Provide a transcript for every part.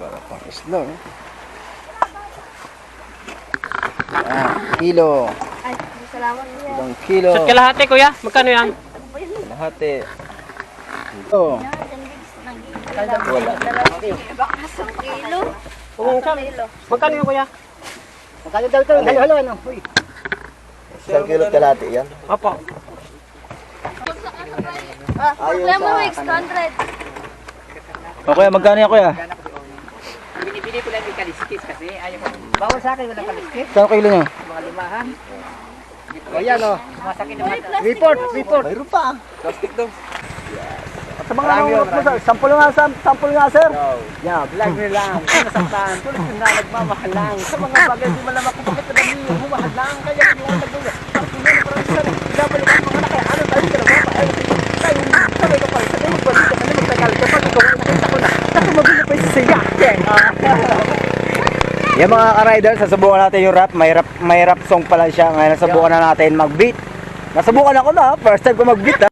Para pang isla. Kilo. Ay, salamat niya. Ilang kilo. Sa kalahati kuya, magkano yan? Kalahati. Ito. Wala. Baka 1 kilo. Magkano yan kuya? Magkano daw ito? Halo-halo ano? Uy. 1 kilo kalahati yan. Opo. Problema mo, 600. O kuya, magkano yan kuya? Binibili ko lang yung kaliskis kasi ayaw ko. Bawal sa akin walang kaliskis. Saan kilo nyo? Mga limahan. O yan o. Sumasakit naman. Report. Mayroon pa. Plastic daw. Sa mga sample nga sir. Yeah, vlog nyo lang. Nasaktan. Tulad yung nagmamahal lang. Sa mga bagay di malamak kung bakit madami yung humahal lang. Kaya yung nagmamahal. Tapos yun, parang isa rin. Dabalik ang mga nakaya. Ano tayo ka naman pa? Tayo, sabay ka pa rin. Sabi mo, balik ka na magtagal. Kapag ikaw ay nakita ko na. Tapos mabili pa yung siya. Yan mga ka-rider, sasubukan natin yung rap. May rap song pala siya. Ngayon nasubukan na natin mag-beat. Nasubukan ako na, first time ko mag-beat ha.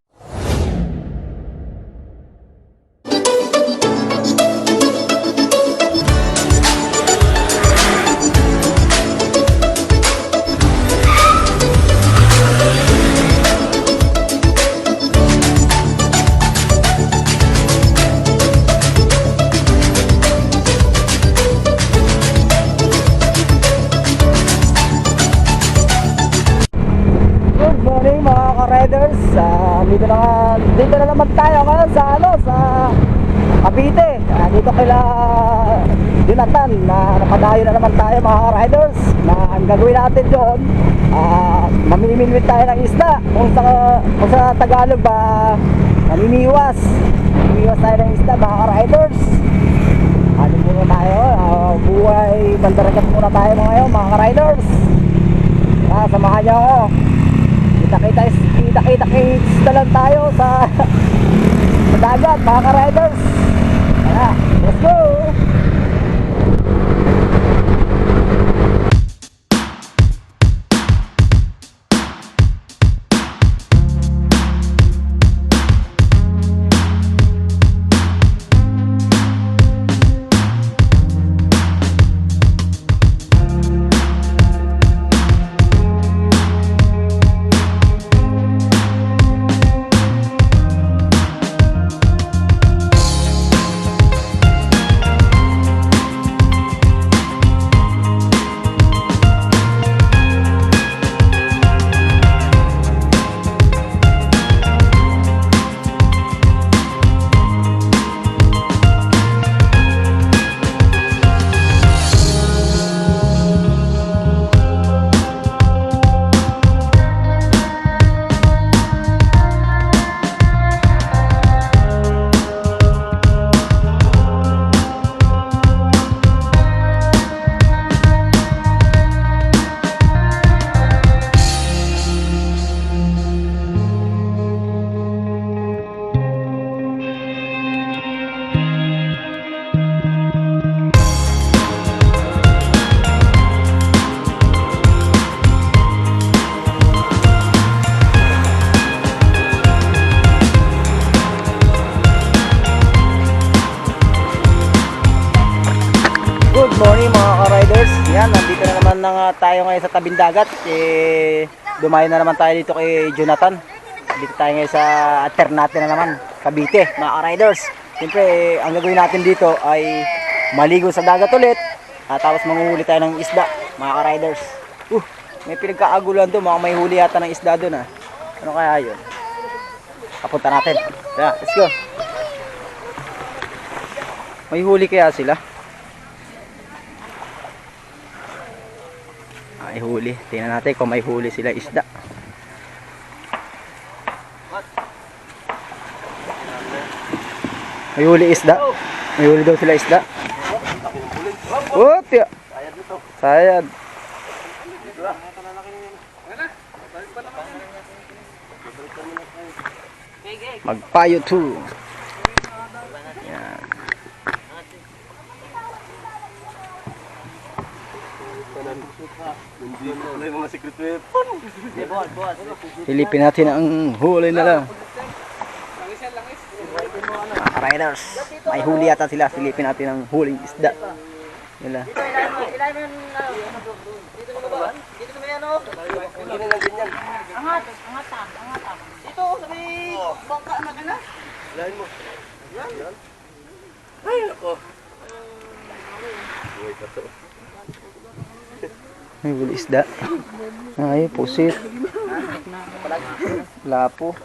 Good morning mga ka-riders. Dito na naman tayo ngayon sa Cavite. Dito kila Jonathan napadayo na naman tayo mga ka-riders. Ang gagawin natin doon, mamimilwit tayo ng isda. Kung sa Tagalog ba, mamimiwas tayo ng isda mga ka-riders. Ano muna tayo, buhay bandaragat muna tayo mga ka-riders. Samahan nyo ako. Kita lang tayo sa dagat mga ka-riders. Let's go! Good morning mga ka-riders. Yan, nandito na naman tayo ngayon sa tabing dagat. Dumayo na naman tayo dito kay Jonathan. Dito tayo ngayon sa Ternate na naman, Cavite mga ka-riders. Siyempre, ang gagawin natin dito ay maligo sa dagat ulit. Tapos manguhuli tayo ng isda mga ka-riders. May pinagkaagulan doon, may huli yata ng isda doon. Ano kaya yun? Kapunta natin. Yeah, let's go. May huli kaya sila? May huli. Tingnan natin kung may huli sila isda. May huli isda. May huli daw sila isda. Tiyo. Sayad. Magpayo 2. Yan. Silipin natin ang huli nila. ka-riders. May huli yata sila. Silipin natin ang huling isda nila. May huli isda. Ay, pusit. Lapo.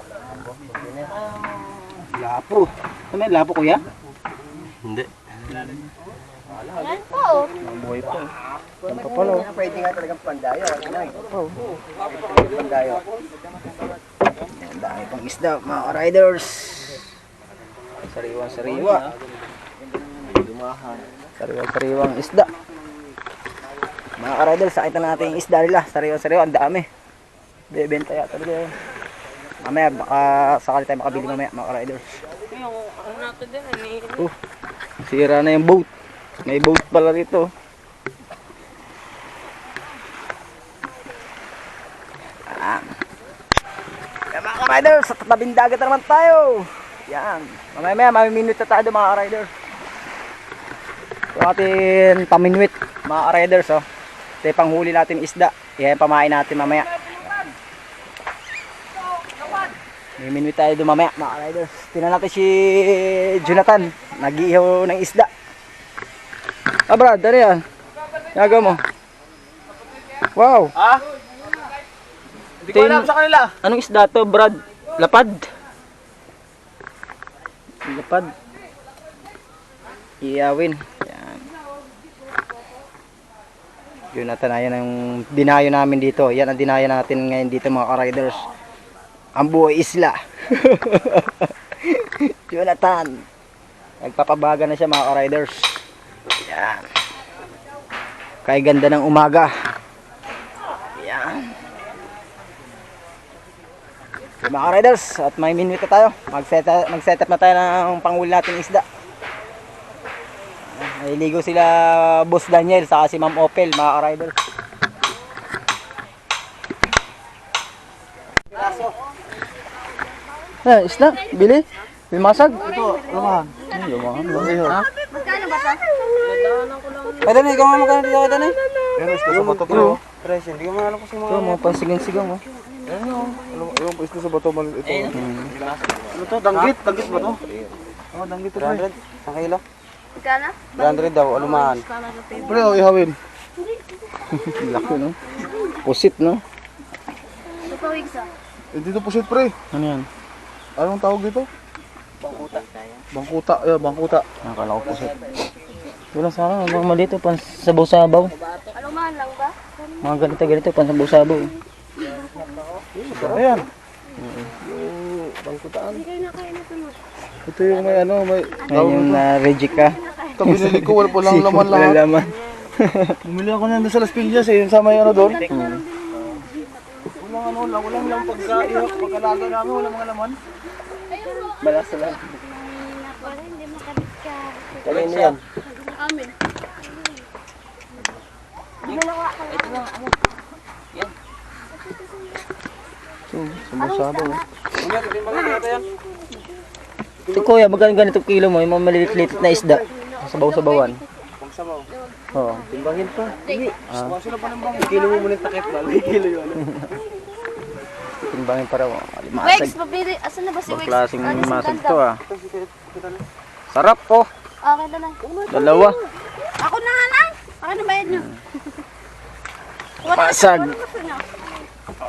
Lapo. Ano yung lapo, kuya? Hindi. Ayan po. Mabuhay po. Ano pa pala? Pwede nga talagang pandayo. Oh. Pandayo. Ang dami pang isda, mga ka-riders. Sariwa-sariwa. Sariwa-sariwang isda. Mga ka-riders, sakita na natin yung isda nila. Sariwa-sariwa, ang dami. Bebenta yata nila. Mamaya, baka sakali tayo makabili mamaya, mga ka-riders. Sira na yung boat. May boat pala rito. Yan mga ka-riders, sa tabing dagat na naman tayo. Yan. Mamaya mamiminute na tayo mga ka-riders. Yung ating paminwit mga ka-riders. Oh. Ito yung panghuli natin isda. Yan pamain natin mamaya. Miminwit tayo doon mamaya mga ka-riders. Tingnan natin si Jonathan. Nag-iihaw ng isda. Ah Brad, ano yan? Nagawa mo? Wow! Ah? Hindi ko alam sa kanila. Anong isda to, Brad? Lapad? Lapad. Iyawin. Yan. Jonathan, ayan ang dinayo namin dito. Yan ang dinayo natin ngayon dito mga ka-riders. Ang buhay isla. Jonathan. Nagpapabaga na siya mga ka-riders. Yan. Kaya ganda ng umaga. Yan. So, mga riders, at may minute na tayo. Mag-set up na tayo ng panghuli natin isda. Naliligo sila Boss Daniel saka si Ma'am Opel, mga riders. Isda, bili. Bimasag. Ito, lumahan. Lumahan. Ha? Magkano ba ito? Ay, Danay, ikaw nga magkano dito ka, Danay? Yan, isda sa bato pa. Presyo, hindi ko maalam kasi Ito, mga pasigang-sigang, oh. yung isda sa bato maliit ito. Ano to? Danggit? Danggit ba to? Oo, danggit to. 300? Ang kilo? Magkano? 300 daw, alumahan. Pre, ihawin. Laki, no? Pusit, no? Ito pa, Wigsa. Dito pusit pre. Ano yan? Anong tawag dito? Bangkuta. Yeah, bangkuta. Nakakala ko pusit. Wala sa akin, mga malito, pan sabaw-sabaw. Alumahan lang ba? Mga ganito-ganito, pan sabaw-sabaw. Ayan. Yung bangkutaan. Hindi kayo nakain na ito. Ito yung may ano, may... Ngayon yung na-reject ka. Ito binili ko, wala lang laman Wala lahat. laman. Bumili ako na sa Las Piñas eh, yung sa may ano doon. Walang lang pagkalaga namin, walang mga laman. Balas lang. Para hindi makabit ka. Kaya na yan. Amin. Ito, sabaw-sabaw. Ito kuya, magkano ganito kilo mo? Yung mga maliliit na isda. Sabaw-sabawan. Oo. Timbangin pa. Hindi. Sila pa ng bang. Kilo mo muna takip ba? May kilo yun. Timbangin para mo. Wigs, papili. Asan na ba si Ibang Wigs? klaseng Ano si masag Ganda? to ah. Sarap po. Okay na lang. Dalawa. Ako na nga lang. Akin na bayad nyo. Masag.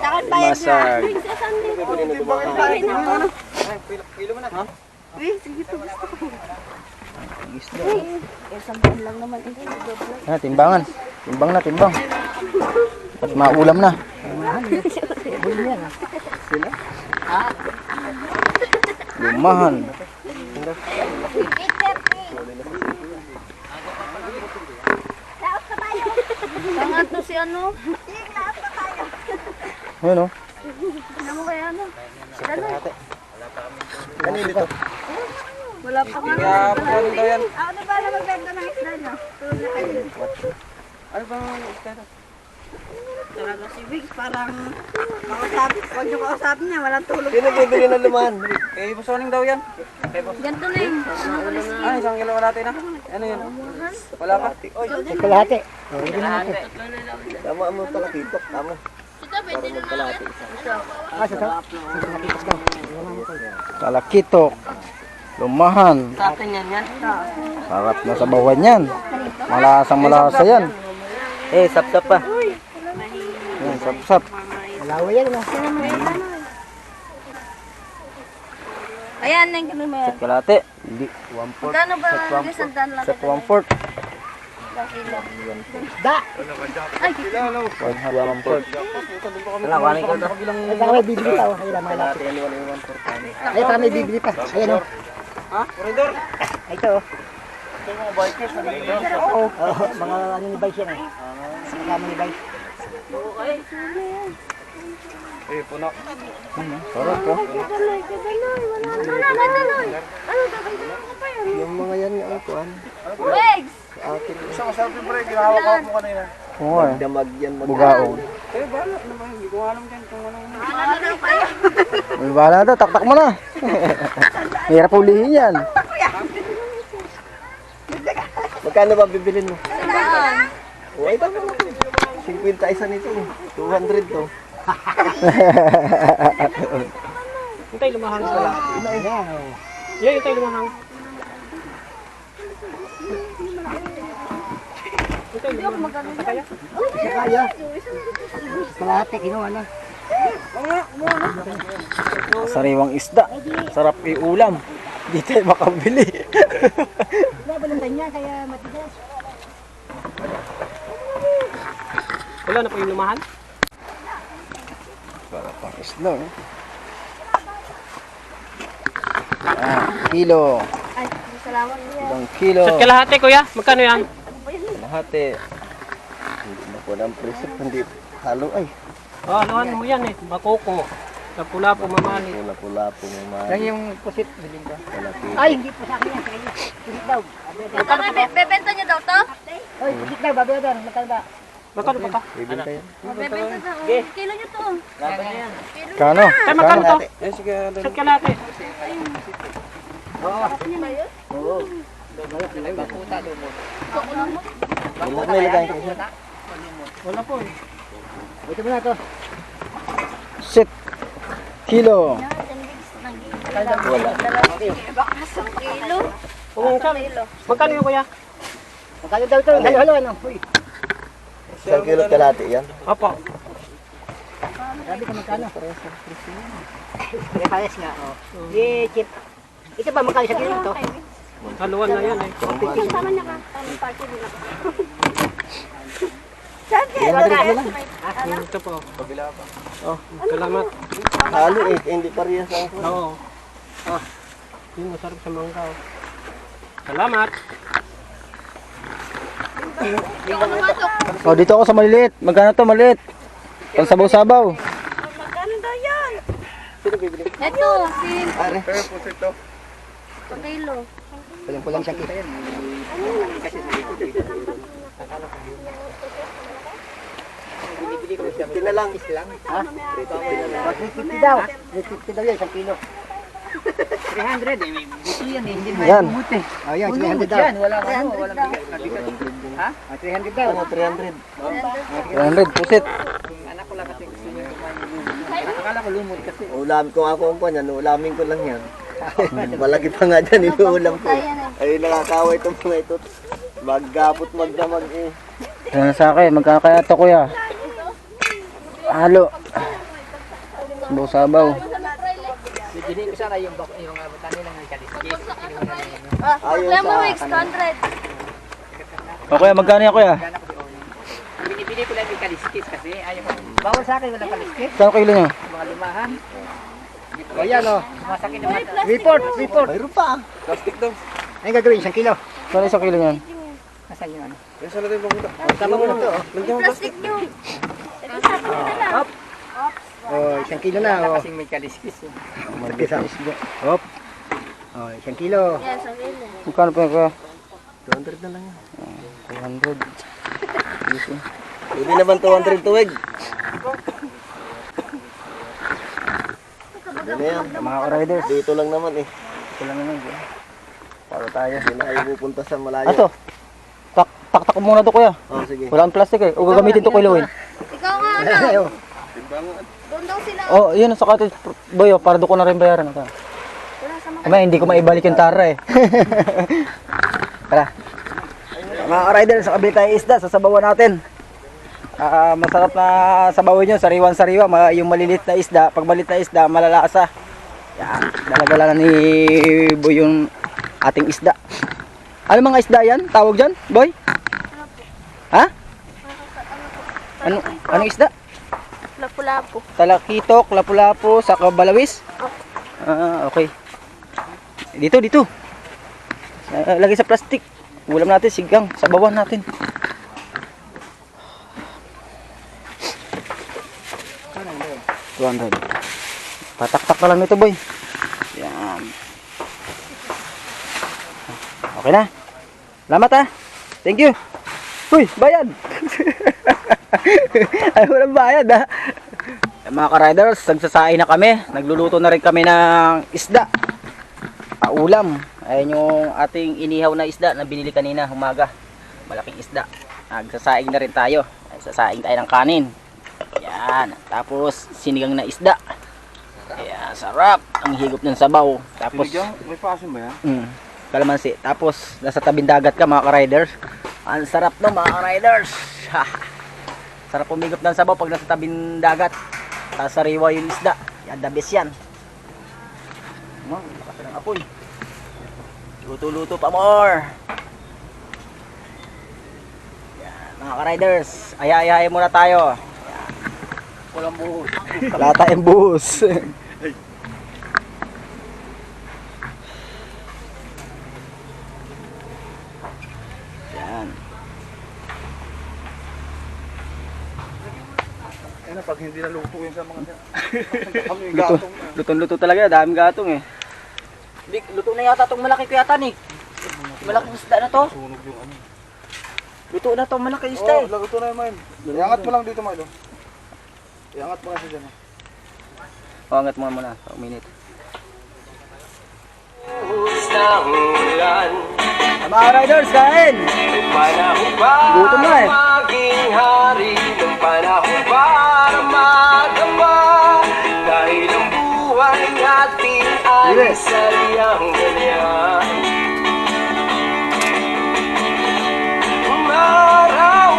Akin bayad nyo. Masag. Wigs, asan dito? Kilo mo na. Ha? Wigs, sige to. Gusto ko. Isda. Sampun lang naman ito. Ah, timbangan. Timbang na, timbang. At maulam na. Lumahan. Sangat to si ano? Ayun oh. Ano mo kaya ano? Kanino ito? Wala pa nga. Ano daw yan? Ako na ba na magbenta ng isda nyo? Tulog na kayo. Ano ba ang isda ito? Talaga si Biggs, parang pag yung kausapin niya, walang tulog. Sino bibili ng lumahan? Eh, busoning daw yan. Ganito na yung Ah, 1 kilo natin na. Ano yun? Wala pa? Oy, Kalahati. tama mo pala kitok. Tama. Ito, pwede na natin. Talakitok. Lumahan. Sa atin yan yan. Sarap na sa bawan yan. Malasang malasa yan. Eh, sap-sap pa. Yan, sap-sap. Malawa yan. Ayan, nang ganun mo yan. Kalahati. Hindi. 1/4. Magkano ba ang isang daan lang? Set 1/4. Kilo. Da! Ay, 1/4. Wala, kuhanin ko ito. Ay, saka may bibili pa. Ayun lang, mga lapit. Ay, saka may bibili pa. Ayun o. Ha? Koridor? Ito o. Ito yung mga bikers. Oo. Mga ano ni Vice yan eh. Kasama ni Vice. Eh, puno. Sarap po. Ano, Yung mga yan ang kuhan. Wigs! Isang masarap yung break. Hawak-hawak mo kanina. Oo eh. Damag yan. Bugaong. Eh, bahala naman. Hindi ko alam dyan kung ano. May bahala na, taktak mo na. Hirap ulihin yan. Magkano ba bibilin mo? Saan? Oh, ay, tama lang. 50 isa nito. 200 to. Hintay lumahang sa lahat. Yeah, hintay lumahang. Hindi ako magano kaya. Kaya. Kalahati, kinuha na. Sariwang isda. Sarap iulam. Di tayo makabili. Nabaluntan niya, kaya matigas. Wala na po yung lumahan. Sarap ang isda. Kilo. Ay, salamat niya. Isang kilo. Sa kalahati kuya, magkano yan? Lahati. Hindi na po ng preso. Hindi halo ay. Oh, anuhan mo yan eh. Bakoko. Sa pula po mamali. Pula-pula po mga Yan yung pusit. Biling ka. malaki. Ay, hindi po sa akin yan. Sa inyo. Pusit daw. Magkano bebenta niyo daw to? Ay, pusit daw. Babi daw. Magkano ba? Magkano ba ka? Bibenta yan. Bebenta daw. Oh, kilo niyo to. Kano? Ay, magkano to? Eh, sige. Sa kalahati. May lagay ko. Wala po eh. Ito mo na to. Sit. Kilo. Baka isang kilo. Kung saan, magkano yung kuya? Magkano daw ito? Halo-halo ano? Uy. 1 kilo kalahati yan. Opo. Sabi ka magkano? Parehas nga. Oh. Di chip. Ito ba magkano sa kilo ito? Haluan na yan eh. Sama niya ka. Ang party din ako. Ito po. Oh, salamat. Halo eh. Hindi parehas ang Oo. Ah, yun masarap sa manggaw. Salamat. Oh, dito ako sa maliliit. Magkano to maliit? Pang sabaw-sabaw. Magkano daw yan? Sino bibili? Ito, si Are. Pero po ito. kilo. Kulang-kulang siya kita yan. Tina lang. Ha? 350 daw. 350 daw yan, 1 kilo. 300 eh, may buto yan eh, hindi may Yan. bumut eh. Oh, yan, 300 daw. Yan, walang ano, walang bigat. Ha? 300 daw. Ano, 300. 300, pusit. Yung anak ko lang kasi gusto niya kumain yung lumot. Akala ko lumot kasi. Ulam ko ako ang pan yan. Ulamin ko lang yan. Malaki pa nga dyan. Inuulam ko. Ay, nakakaway itong mga ito. Maggapot magdamag eh. Yan sa akin, magkano kaya ito kuya? Halo. Sabaw-sabaw. Bibili ko sana yung butani lang ng kaliskis. Ayaw Lemon sa Wigs, 100. O kuya, magkano yan kuya? Binibili ko lang yung kaliskis kasi ayaw ko. Bawal sa akin walang kaliskis. Saan kilo nyo? Mga lumahan. O yan o. Sumasakit naman. Report. mayroon pa. Plastic daw. Ay gagawin, 1 kilo. Saan 1 kilo yan? Nasaan yung ano? Yung sa natin pamunta. Tama mo na to. Plastic nyo. Ito sa akin na lang. O, 1 kilo na. Wala O. kasing may kaliskis eh. Hop. O, 1 kilo. Yes, ang kilo. Magkano pa yan kuya? 200 na lang yan. 200. Easy. Pwede naman 200 tuwig. Ano yan? Mga ka-riders. Dito lang naman eh. Ito lang naman. Para tayo. Hindi na kayo pupunta sa malayo. Ato. Taktak ko muna to kuya. Oh, sige. Wala ang plastic eh. O gagamitin to ko ilawin. Ikaw nga ano. Doon daw sila. Oh, yun sa cottage boy, oh, para doon ko na rin bayaran ito. Wala sa mga. Ama, hindi ko maibalik yung tara eh. Tara. Mga ka-riders, kabili tayo isda, sasabawan natin. Masarap na sabawin nyo, sariwan-sariwa, yung malilit na isda. Pag malilit na isda, malalasa. Yan, dala-dala na ni Boy yung ating isda. Ano mga isda yan? Tawag dyan, Boy? Ha? Anong isda? Lapu-lapu. Talakitok, lapu-lapu, saka balawis? Okay. Dito. Lagay sa plastic. Ulam natin, sigang, sabawan natin. $200. Pataktak na lang nito, Boy. Yan. Okay na. Salamat ha. Thank you. Uy, bayad. Ay, walang bayad ha. Mga ka-riders, nagsasain na kami. Nagluluto na rin kami ng isda. Paulam. Ayan yung ating inihaw na isda na binili kanina umaga. Malaking isda. Nagsasaing na rin tayo. Nagsasaing tayo ng kanin. Yan. Tapos sinigang na isda. Ayan, sarap. Ang higop ng sabaw. Tapos May paso ba yan? kalamansi. Tapos nasa tabing dagat ka mga ka-riders. Ang sarap no mga ka-riders. Sarap umigop ng sabaw pag nasa tabing dagat. Tapos sariwa yung isda. Yan, the best yan. No, lakas ng apoy. Luto-luto pa more. Yan, mga ka-riders. Ayayahay muna tayo. Yan. Walang buhos. Wala tayong buhos. Yan. Ano pag hindi naluto yun sa mga Lutong-luto talaga. Daming gatong eh. Di, luto na yata itong malaki kuya Tan eh. Malaking isda na to. sunog yung ano. Luto na itong malaking isda eh. Laguto na yung mine. Iangat mo lang dito, Milo. Iangat mo kasi dyan. O, angat mo muna. 1 minute. Mga riders, kain! Gutom na eh. Maging hari ng panahon para magamba. Dahil ang buhay natin ay saryang ganyan. Umaraw,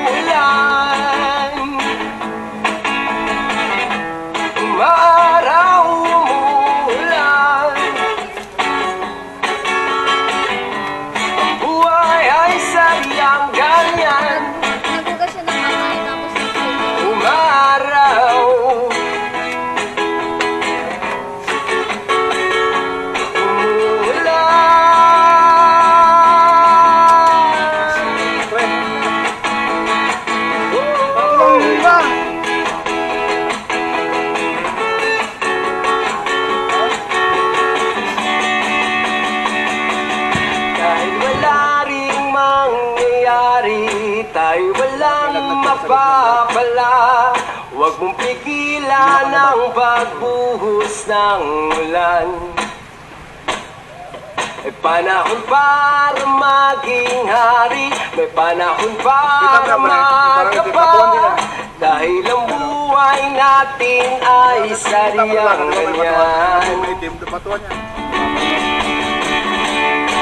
umuulan. Umaraw, umuulan. Ang buhay ay saryang ganyan. Nagugas siya ng kamay tapos Umaraw. Kahit wala ring mangyayari, tayo walang mapapala. Huwag mong pigilan ang pagbuhos ng ulan. May panahon para maging hari, may panahon para magkapa. Dahil ang buhay natin ay saryang ganyan.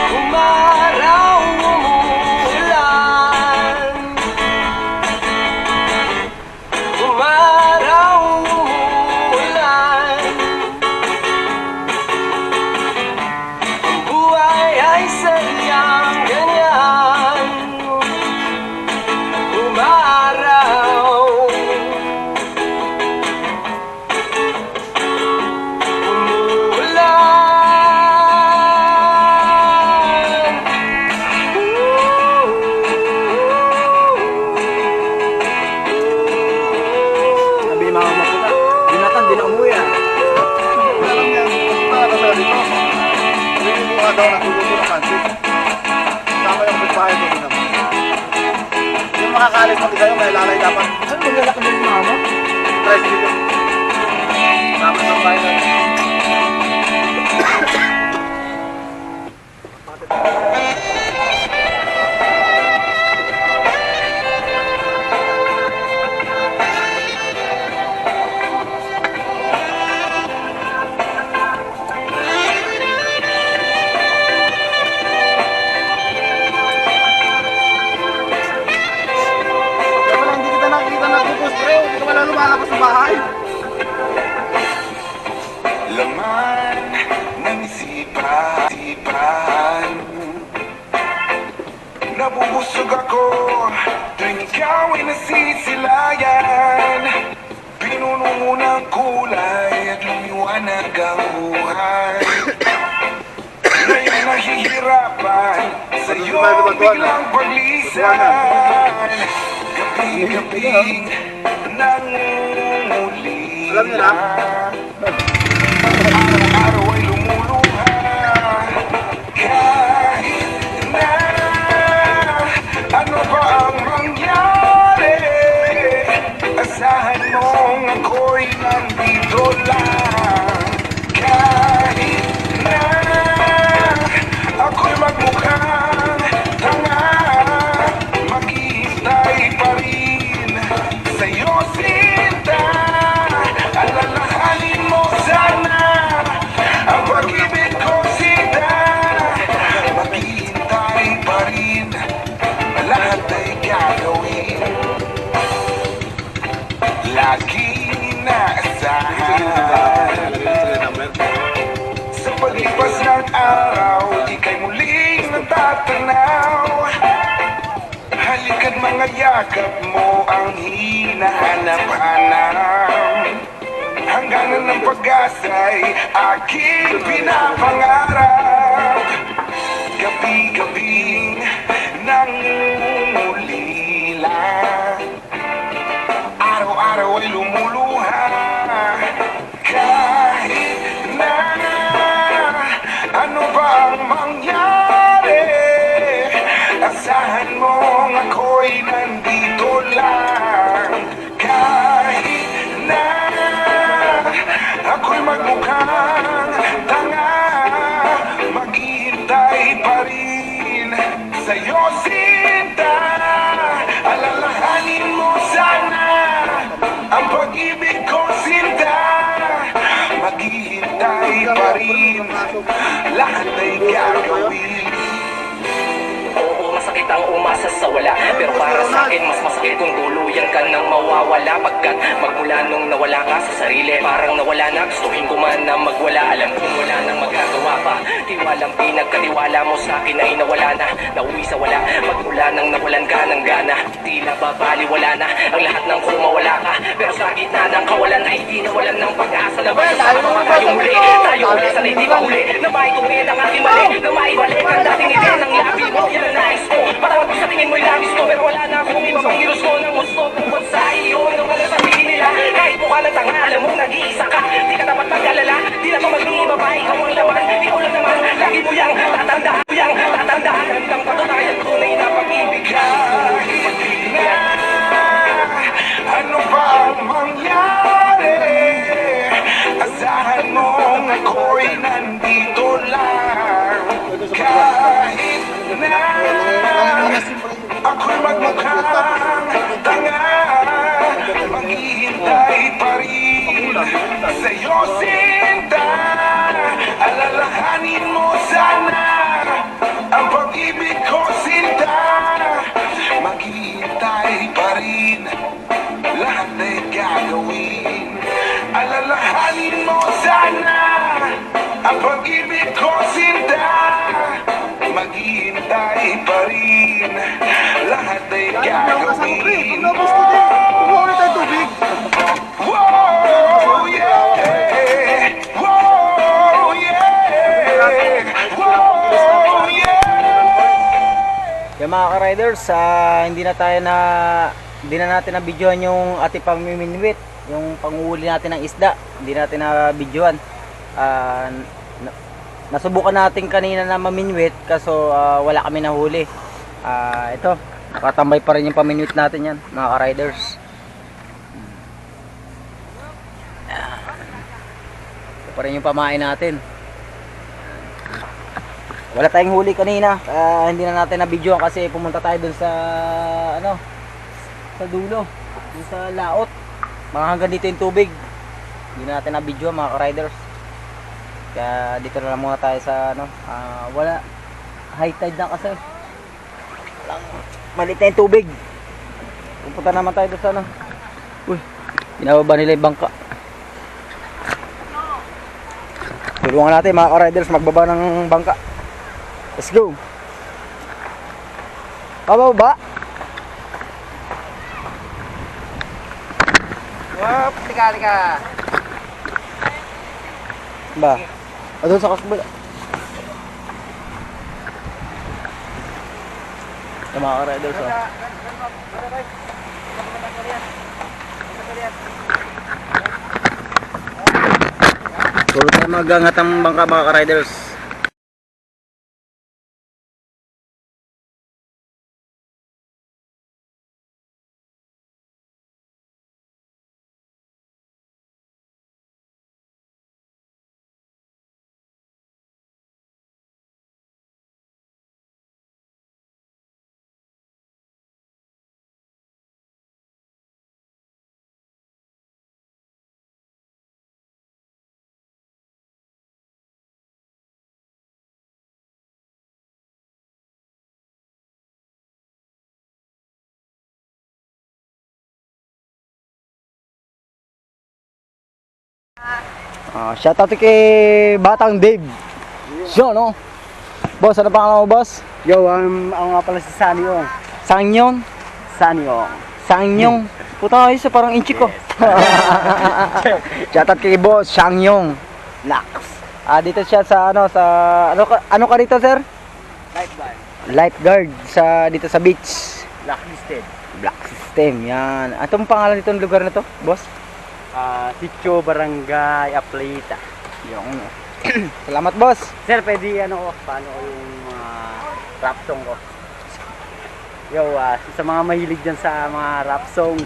Umaraw, umuulan. Umaraw, umuulan. Ang buhay ay saryang ganyan. Umaraw. Sabi ni mga maputa, Jonathan, di na umuwi ah. Yung makakalis pati sa'yo, may lalay dapat. Ano maglalakad yung mama? Try dito. Dapat ng bahay na. Kaya pala hindi kita nakikita nagpupus, pre. Hindi ka wala lumalabas sa bahay. Laman ng isipan Nabubusog ako tuwing ikaw ay nasisilayan Pinuno mo ng kulay at lumiwanag ang buhay Ngayon nahihirapan sa'yo biglang paglisan Gabi-gabing nangungulila Alam niyo na? Araw-araw ay lumuluha Kahit na ano pa ang mangyari Asahan mong ako'y nandito lang Kahit na ako'y magmukhang tanga Maghihintay pa rin sa'yo sinta Alalahanin mo sana ang pag-ibig ko sinta Maghihintay pa rin lahat ay gagawin Lagi na asahan Sa paglipas ng araw Ika'y muling natatanaw Halika't mga yakap mo ang hinahanap-hanap Hangganan ng pag-asa'y aking pinapangarap Gabi-gabing nangungulila Araw-araw ay lumuluha Kahit na ano ba ang mangyari Asahan mong ako'y nandito lang Kahit na ako'y magmukhang tanga Maghihintay pa rin sa'yo sinta Alalahanin mo sana ang pag-ibig ko sinta Maghihintay pa rin lahat ay gagawin Oo, masakit ang umasa sa wala Pero para sa akin, mas masakit kung tuluyan ka nang mawawala Pagkat magmula nung nawala ka sa sarili Parang nawala na, gustuhin ko man na magwala Alam kong wala nang magagawa pa Tiwalang pinagkatiwala mo sa akin ay nawala na Nauwi sa wala, magmula nang nawalan ka ng gana Tila babaliwala na, ang lahat ng kumawala ka Pero sa gitna ng kawalan ay di nawalan ng pag-asa Na magsasama tayong muli, tayo ulit sa hindi mahuli Na maitungin ang aking mali, na maibalik ang dating ide ng labi mo Yan ang nais ko, parang sa tingin mo'y labis ko Pero wala na akong iba pang hilos ko ng gusto Bukod sa iyo, nang wala sa tingin nila Kahit mukha ng tanga, alam mong nag-iisa ka Di ka dapat mag-alala, di na pa maging iba pa Ikaw ang laman, ikaw lang naman Lagi mo yang tatandaan Hanggang patunayan tunay na pag-ibig ka Ano ba ang mangyari? Asahan mong ako'y nandito lang Kahit na ako'y magmukhang tanga Maghihintay pa rin sa'yo sinta Alalahanin mo sana ang pag-ibig ko sinta Maghihintay pa rin lahat ay gagawin Alalahanin mo sana ang pag-ibig ko sinta Maghihintay pa rin lahat ay gagawin Umuwi tayo tubig. Wow, yeah! Wow, yeah! Wow, yeah! Kaya mga ka-riders, hindi na natin na-videoan yung ating pangmiminwit, yung panguhuli natin ng isda. Hindi natin na-videoan. Nasubukan natin kanina na maminwit kaso wala kami nahuli. Ito, Nakatambay pa rin yung paminute natin yan, mga ka-riders. Ito pa rin yung pamain natin. Wala tayong huli kanina, hindi na natin na-video kasi pumunta tayo dun sa sa dulo, dun sa laot. Mga hanggang dito yung tubig. Hindi na natin na-video mga ka-riders. Kaya dito na lang muna tayo sa wala, high tide na kasi. Maliit na yung tubig. Pupunta naman tayo dun sa uy, binababa nila yung bangka. Tulungan natin mga ka-riders magbaba ng bangka. Let's go. Pababa. Wop, tika. Ba. Doon sa kasbala. Yung mga ka-riders Puro tayo magangat ang bangka mga ka-riders. Shoutout kay Batang Dave. So, no? Boss, ano pangalan mo, boss? Yo, ako nga pala si Sanyong. Sanyong? Sanyong. Sanyong. Puta ayos, parang inchi ko. Shoutout kay boss, Sanyong. Lax. Dito siya sa ano ka dito, sir? Lifeguard. Lifeguard dito sa beach. Blacklisted. Black System, yan. Anong pangalan nitong lugar na to, boss? Sitio Barangay Aplita. Yung salamat, boss. Sir, pwede paano ko yung rap song ko? Yo, sa mga mahilig dyan sa mga rap song,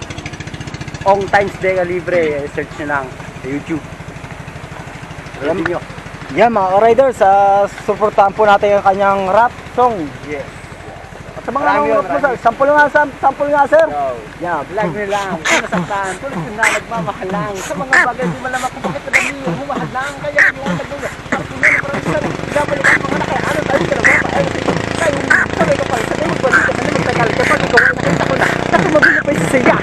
Ong Times Dega Libre, search nyo lang sa YouTube. Alam nyo. Yan mga ka-riders, supportahan po natin yung kanyang rap song. Yes. At sa mga nangungulap mo, sir, sample nga, sir. Yo, Yan. vlog nyo lang, kung nasaktan, tuloy yun na nagmamahal lang. Sa mga bagay, di malamak kung bakit madami yung humahal lang. Kaya yung nagmamahal, parang yun, parang isa, nagabalik ang mga nakaya, ano tayo ka naman, ay, tayo, sabay ka pala, sabay magbalik ka, sabay magtagal ka, pag ikaw, nakita ko na, naku mabili pa yung siya.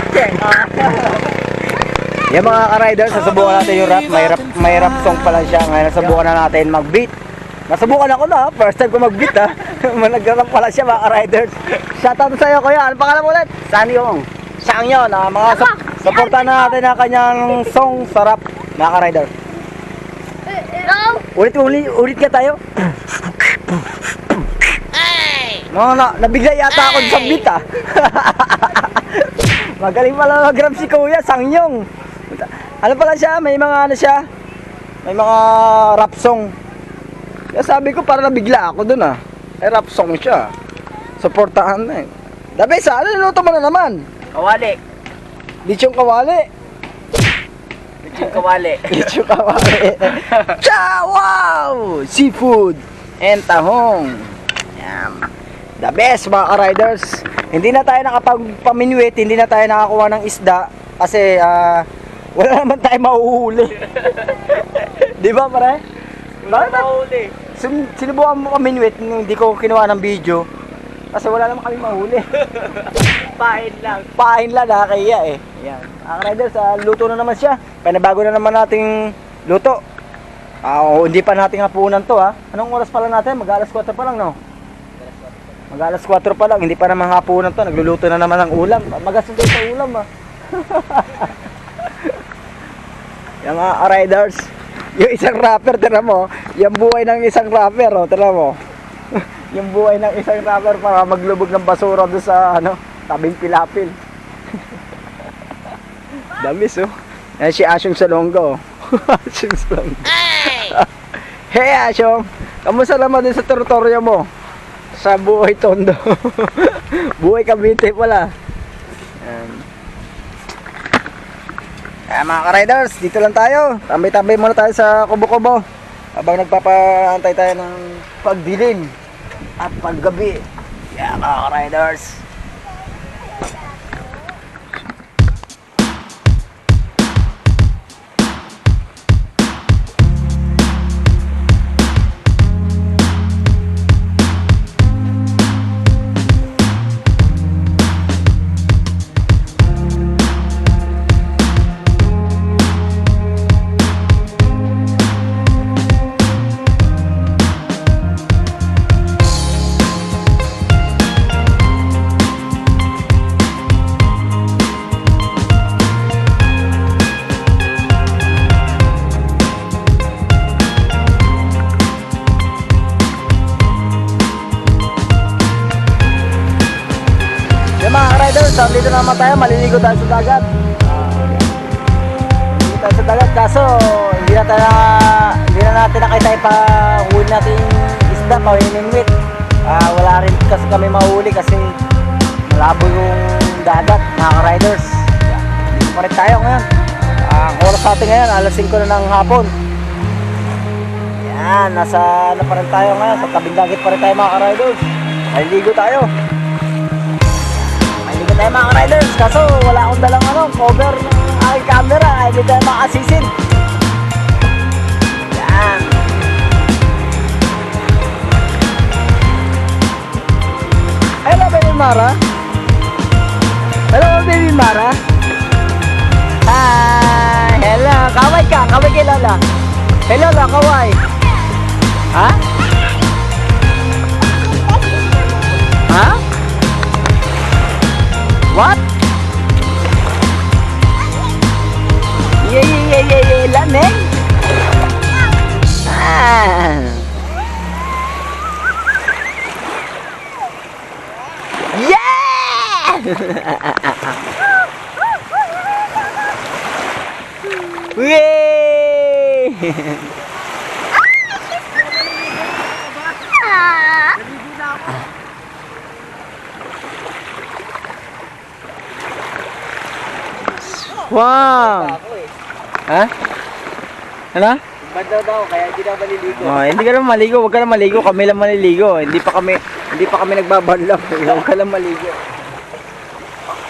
Yan mga ka-riders, nasubukan natin yung rap. May rap song pala siya. Ngayon nasubukan na natin mag-beat. Nasubukan ako na, first time ko mag-beat ha. Nag-rap pala siya mga ka-riders. Shoutout sa iyo kuya, ano pangalan mo ulit? Sanyong. Siyang yun, mga supportan na natin ang kanyang song sa rap mga ka-riders. Ulit ka tayo. Nabigla yata ako sa beat ha. Magaling pala mag-rap si kuya, Sangyong. Ano pala siya, may mga may mga rap song. Kaya sabi ko para nabigla ako dun ha. Rap song siya. Supportahan na eh. Dabi, ano niluto mo na naman? Kawali. Lichong kawali. Lechong kawali. Lichong kawali. Cha, wow! Seafood and tahong. Yan. The best mga ka-riders. Hindi na tayo nakapagpaminwit, hindi na tayo nakakuha ng isda kasi wala naman tayo mahuhuli. Di ba pare? Bakit mahuhuli? Sinubukan mo paminwit, hindi ko kinuha ng video kasi wala naman kami mahuli. Pain lang nakakaya eh. Yan. Mga riders, luto na naman siya. Panabago na naman nating luto. Hindi pa natin hapunan to ha. Anong oras pa lang natin? Mag-alas 4 pa lang no? Mag-alas 4 pa lang, hindi pa naman hapunan to. Nagluluto na naman ng ulam. Magastos tayo sa ulam ha. Yung mga riders, yung isang rapper, tira mo, yung buhay ng isang rapper, oh, tira mo. Yung buhay ng isang rapper para maglubog ng basura doon sa tabing pilapil. Damis oh. Yan si Asyong Salongo. Asyong Salongo. Hey Asyong, kamusta naman din sa teritoryo mo? sa Buhay Tondo. Buhay Cavite pala. Ayan. Kaya mga ka-riders, dito lang tayo. Tambay-tambay muna tayo sa kubo-kubo habang nagpapaantay tayo ng pagdilim at paggabi. Kaya mga ka-riders, yung mga riders, dito naman tayo, maliligo tayo sa dagat. Maliligo tayo sa dagat, kaso hindi na natin nakita pa huli natin isda, pahinimit. Wala rin kasi kami mahuli kasi malabo yung dagat, mga riders. Dito pa rin tayo ngayon. Ang oras natin ngayon, alas 5 na ng hapon. Yan, nasa ano pa rin tayo ngayon, sa tabing dagat pa rin tayo mga riders. Maliligo tayo. Tayo mga riders, kaso wala akong dalang cover ng aking camera, hindi tayo makasisin. Yan. Hello baby Mara. Hello baby Mara. Hi. Hello, kaway ka, kaway kay Lola. Hello Lola, kaway. Ha? Ha? What? Yeah, lamig? Yeah! Yay! Wow! Ha? Ano? Banda daw, kaya hindi daw maliligo. Oh, hindi ka naman maligo, huwag ka na maligo, kami lang maliligo. Hindi pa kami nagbabanlaw. Huwag ka lang maligo.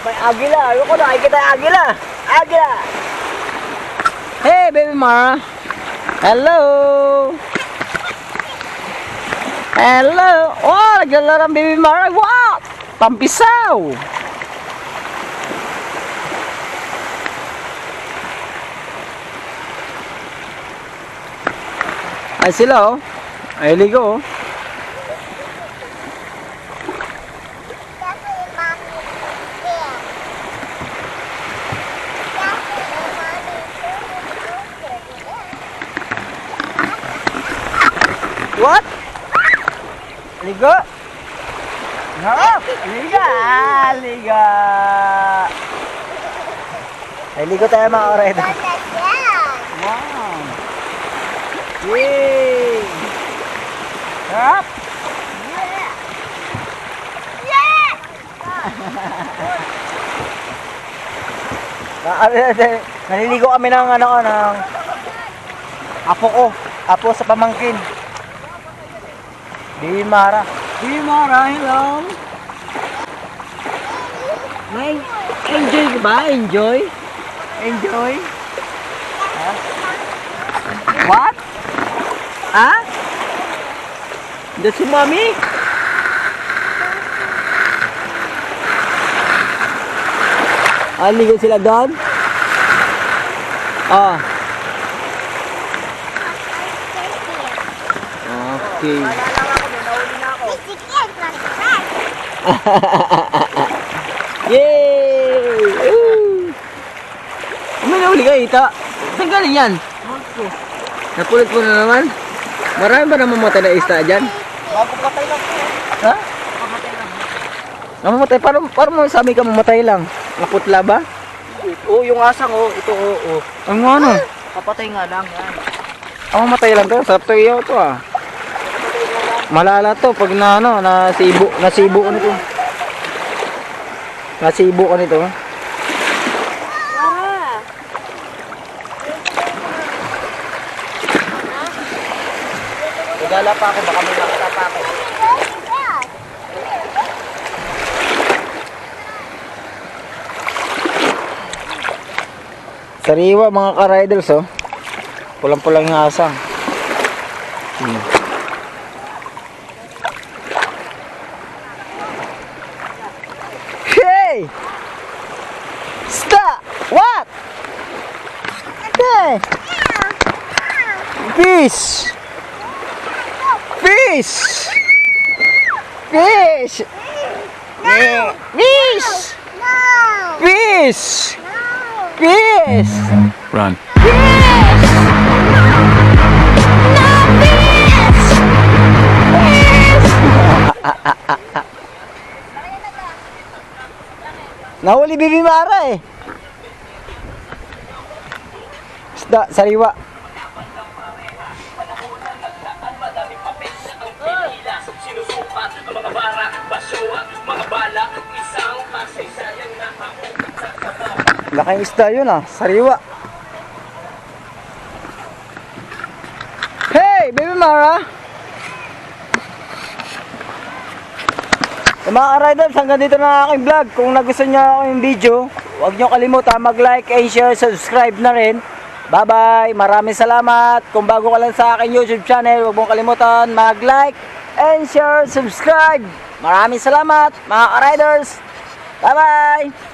May agila, ayoko na, nakikita yung agila. Agila! Hey, baby Mara. Hello! Hello! Oh, naglalaro ang baby Mara. Wow! Tampisaw! Ay sila oh. Ay ligo oh. What? Ligo? No! Liga! Liga! Ay ligo tayo mga oreda. Wow! Yay! Up! Yeah! Naliligo kami ng ng apo ko. Apo sa pamangkin. Baby Mara. Baby Mara, hello. May enjoy ba? Enjoy? Enjoy? Huh? What? Ah? That's your mommy? Ligo sila doon? Oh. Okay. Yay! May nahuli ka ito? Saan galing yan? Napulot mo na naman? Marami ba namamatay na isda dyan? Mapapatay lang po. Ha? Namamatay? Parang mo sabi ka mamatay lang. Naputla ba? Oo, yung asang ito oo. Ang ano? Papatay nga lang yan. Ang mamatay lang to. Sarap to iyo to ah. Papatay nga lang. Malala to pag na ano, nasibo ka nito. Nasibo ka nito. Gala pa ako, baka may nakita pa ako. Sariwa mga ka-riders oh. Pulang-pulang yung asang. Hey! Stop! What? Hey! Fish! Fish! Fish! Fish! Fish! Fish! Run. Nahuli Bibi Mara eh. Isda, sariwa. Laking isda yun ah, sariwa. Hey, Baby Mara! Mga ka-riders, hanggang dito na ang aking vlog. Kung nagustuhan nyo ako yung video, huwag nyo kalimutan mag-like and share, subscribe na rin. Bye-bye! Maraming salamat! Kung bago ka lang sa aking YouTube channel, huwag mong kalimutan mag-like and share, subscribe. Maraming salamat mga ka-riders! Bye-bye!